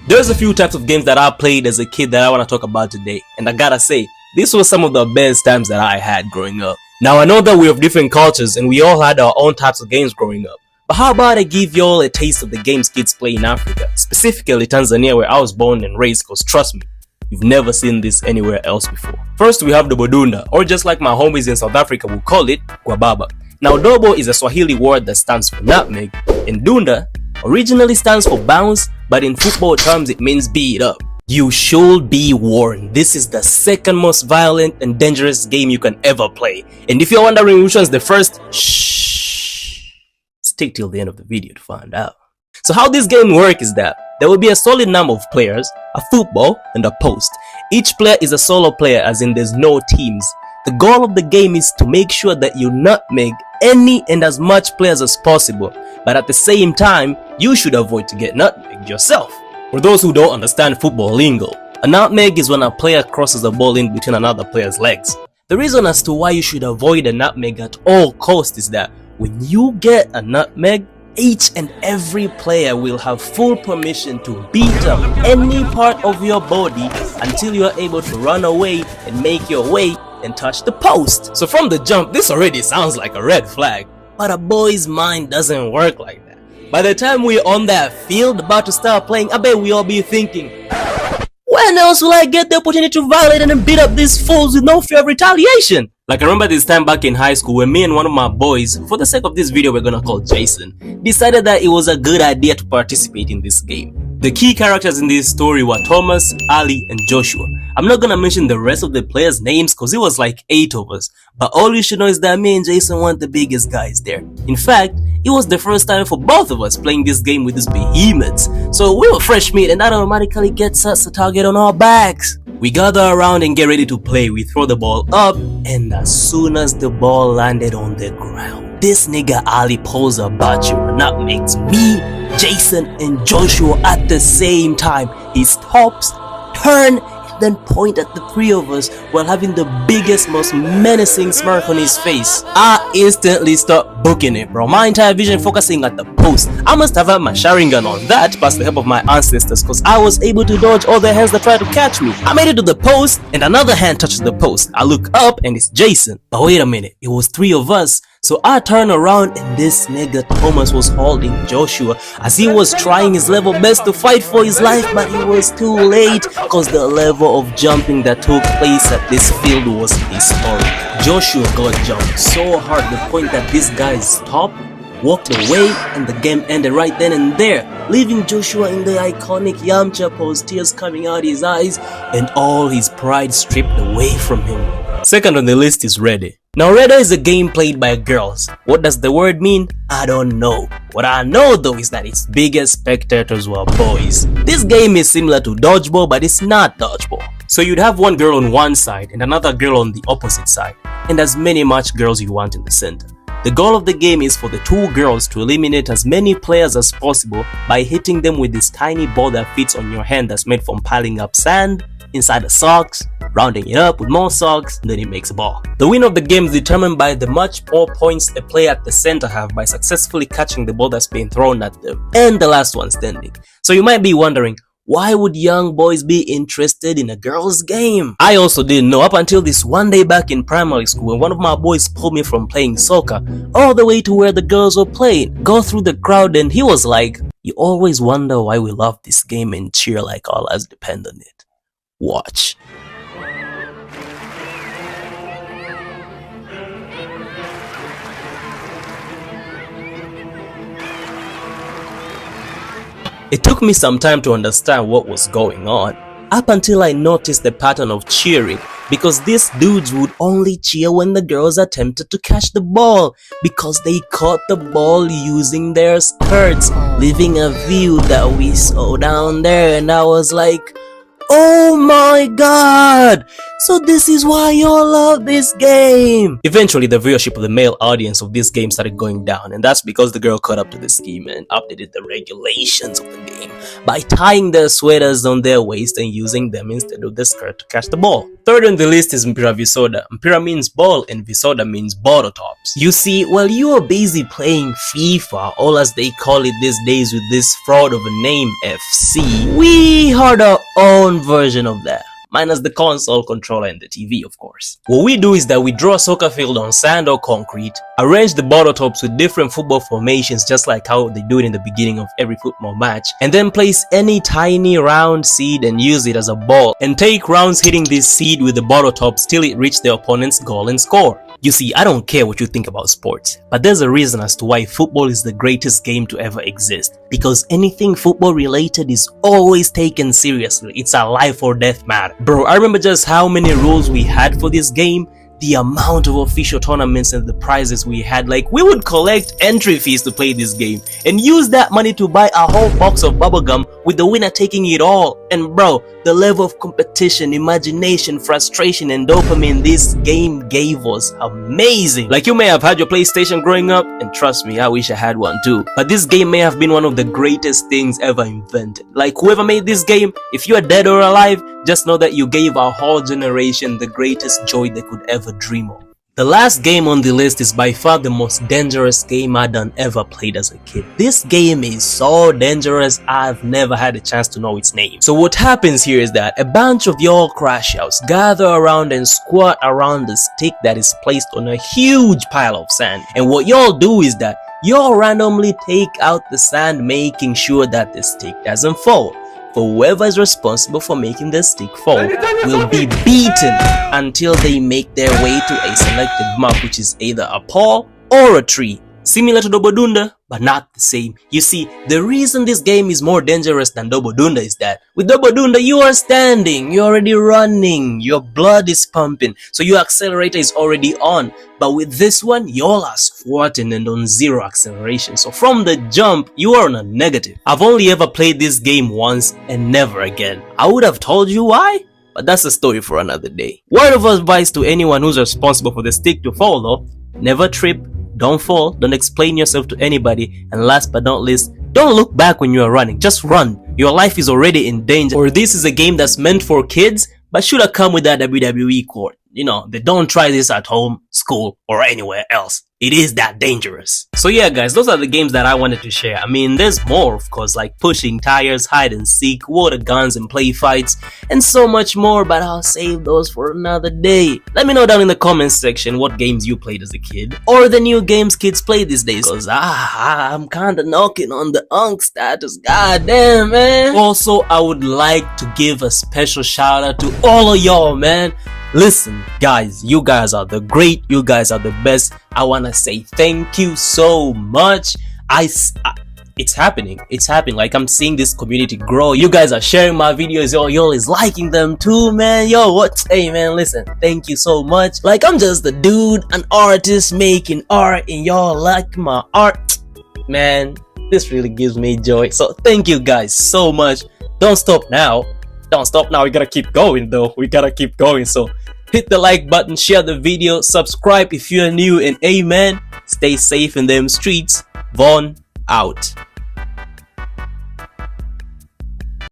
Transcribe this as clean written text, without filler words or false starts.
There's a few types of games that I played as a kid that I want to talk about today, and I gotta say, these were some of the best times that I had growing up. Now I know that we have different cultures and we all had our own types of games growing up, but how about I give you all a taste of the games kids play in Africa, specifically Tanzania where I was born and raised, cause trust me, you've never seen this anywhere else before. First we have the Bodunda, or just like my homies in South Africa will call it, Gwababa. Now Dobo is a Swahili word that stands for nutmeg, and Dunda originally stands for bounce, but in football terms it means beat up. You should be warned, this is the second most violent and dangerous game you can ever play. And if you're wondering which one's the first, shh, stick till the end of the video to find out. So how this game works is that there will be a solid number of players, a football, and a post. Each player is a solo player, as in there's no teams. The goal of the game is to make sure that you nutmeg any and as much players as possible, but at the same time, you should avoid to get nutmegged yourself. For those who don't understand football lingo, a nutmeg is when a player crosses the ball in between another player's legs. The reason as to why you should avoid a nutmeg at all costs is that when you get a nutmeg, each and every player will have full permission to beat up any part of your body until you are able to run away and make your way and touch the post. So from the jump, this already sounds like a red flag, but a boy's mind doesn't work like that. By the time we're on that field about to start playing, I bet we all be thinking, when else will I get the opportunity to violate and beat up these fools with no fear of retaliation? Like I remember this time back in high school when me and one of my boys, for the sake of this video we're gonna call Jason, decided that it was a good idea to participate in this game. The key characters in this story were Thomas, Ali, and Joshua. I'm not gonna mention the rest of the players' names cause it was like 8 of us, but all you should know is that me and Jason weren't the biggest guys there. In fact, it was the first time for both of us playing this game with these behemoths, so we were fresh meat and that automatically gets us a target on our backs. We gather around and get ready to play. We throw the ball up, and as soon as the ball landed on the ground, this nigga Ali pulls a bachi and nutmegs me, Jason, and Joshua at the same time. He stops, turn, then point at the three of us while having the biggest, most menacing smirk on his face. I instantly start booking it, bro. My entire vision focusing at the post. I must have had my Sharingan on that, plus the help of my ancestors, cause I was able to dodge all the hands that tried to catch me. I made it to the post, and another hand touches the post. I look up, and it's Jason. But wait a minute, it was 3 of us. So I turn around and this nigga Thomas was holding Joshua as he was trying his level best to fight for his life, but it was too late cause the level of jumping that took place at this field was historic. Joshua got jumped so hard to the point that this guy stopped, walked away, and the game ended right then and there, leaving Joshua in the iconic Yamcha pose, tears coming out his eyes and all his pride stripped away from him. Second on the list is Ready. Now Ready is a game played by girls. What does the word mean? I don't know. What I know though is that its biggest spectators were boys. This game is similar to dodgeball, but it's not dodgeball. So you'd have one girl on one side and another girl on the opposite side, and as many match girls you want in the center. The goal of the game is for the 2 girls to eliminate as many players as possible by hitting them with this tiny ball that fits on your hand that's made from piling up sand inside the socks, rounding it up with more socks, then it makes a ball. The win of the game is determined by the much more points a player at the center have by successfully catching the ball that's being thrown at them, and the last one standing. So you might be wondering, why would young boys be interested in a girl's game? I also didn't know up until this one day back in primary school when one of my boys pulled me from playing soccer all the way to where the girls were playing, go through the crowd, and he was like, you always wonder why we love this game and cheer like our lives depend on it. Watch. It took me some time to understand what was going on, up until I noticed the pattern of cheering, because these dudes would only cheer when the girls attempted to catch the ball, because they caught the ball using their skirts, leaving a view that we saw down there, and I was like, oh my god! So this is why y'all love this game! Eventually, the viewership of the male audience of this game started going down, and that's because the girl caught up to the scheme and updated the regulations of the game by tying their sweaters on their waist and using them instead of the skirt to catch the ball. Third on the list is Mpira Visoda. Mpira means ball and Visoda means bottle tops. You see, while you are busy playing FIFA, or as they call it these days with this fraud of a name, FC, we had our own version of that, minus the console controller and the TV, of course. What we do is that we draw a soccer field on sand or concrete, arrange the bottle tops with different football formations just like how they do it in the beginning of every football match, and then place any tiny round seed and use it as a ball, and take rounds hitting this seed with the bottle tops till it reaches the opponent's goal and score. You see, I don't care what you think about sports, but there's a reason as to why football is the greatest game to ever exist. Because anything football related is always taken seriously. It's a life or death matter. Bro, I remember just how many rules we had for this game, the amount of official tournaments and the prizes we had. Like, we would collect entry fees to play this game and use that money to buy a whole box of bubblegum with the winner taking it all. And bro, the level of competition, imagination, frustration and dopamine this game gave was amazing. Like, you may have had your PlayStation growing up, and trust me, I wish I had one too, but this game may have been one of the greatest things ever invented. Like, whoever made this game, if you are dead or alive, just know that you gave our whole generation the greatest joy they could ever dream of. The last game on the list is by far the most dangerous game I done ever played as a kid. This game is so dangerous, I've never had a chance to know its name. So what happens here is that a bunch of y'all crash outs gather around and squat around the stick that is placed on a huge pile of sand. And what y'all do is that y'all randomly take out the sand, making sure that the stick doesn't fall. For whoever is responsible for making the stick fall will be beaten until they make their way to a selected mark, which is either a pole or a tree. Similar to Double Dunda, but not the same. You see, the reason this game is more dangerous than Double Dunda is that with Double Dunda, you are standing, you're already running, your blood is pumping, so your accelerator is already on. But with this one, y'all are squatting and on zero acceleration, so from the jump, you are on a negative. I've only ever played this game once and never again. I would have told you why, but that's a story for another day. Word of advice to anyone who's responsible for the stick to fall though: never trip, don't fall, don't explain yourself to anybody, and last but not least, don't look back when you are running, just run. Your life is already in danger. Or this is a game that's meant for kids, but should have come with that WWE cord. You know, they don't try this at home, school, or anywhere else. It is that dangerous. So yeah guys, those are the games that I wanted to share. I mean, there's more of course, like pushing tires, hide and seek, water guns and play fights, and so much more, but I'll save those for another day. Let me know down in the comments section what games you played as a kid, or the new games kids play these days, cause I'm kinda knocking on the unk status, goddamn man. Also, I would like to give a special shout out to all of y'all, man. Listen guys, you guys are the great, you guys are the best. I wanna say thank you so much. It's happening, like I'm seeing this community grow. You guys are sharing my videos, y'all is liking them too, man. Yo, what? Hey man, listen, thank you so much. Like, I'm just a dude, an artist making art, and y'all like my art, man. This really gives me joy, so thank you guys so much. Don't stop now, we gotta keep going though, so hit the like button, share the video, subscribe if you're new, and amen, stay safe in them streets. Von out.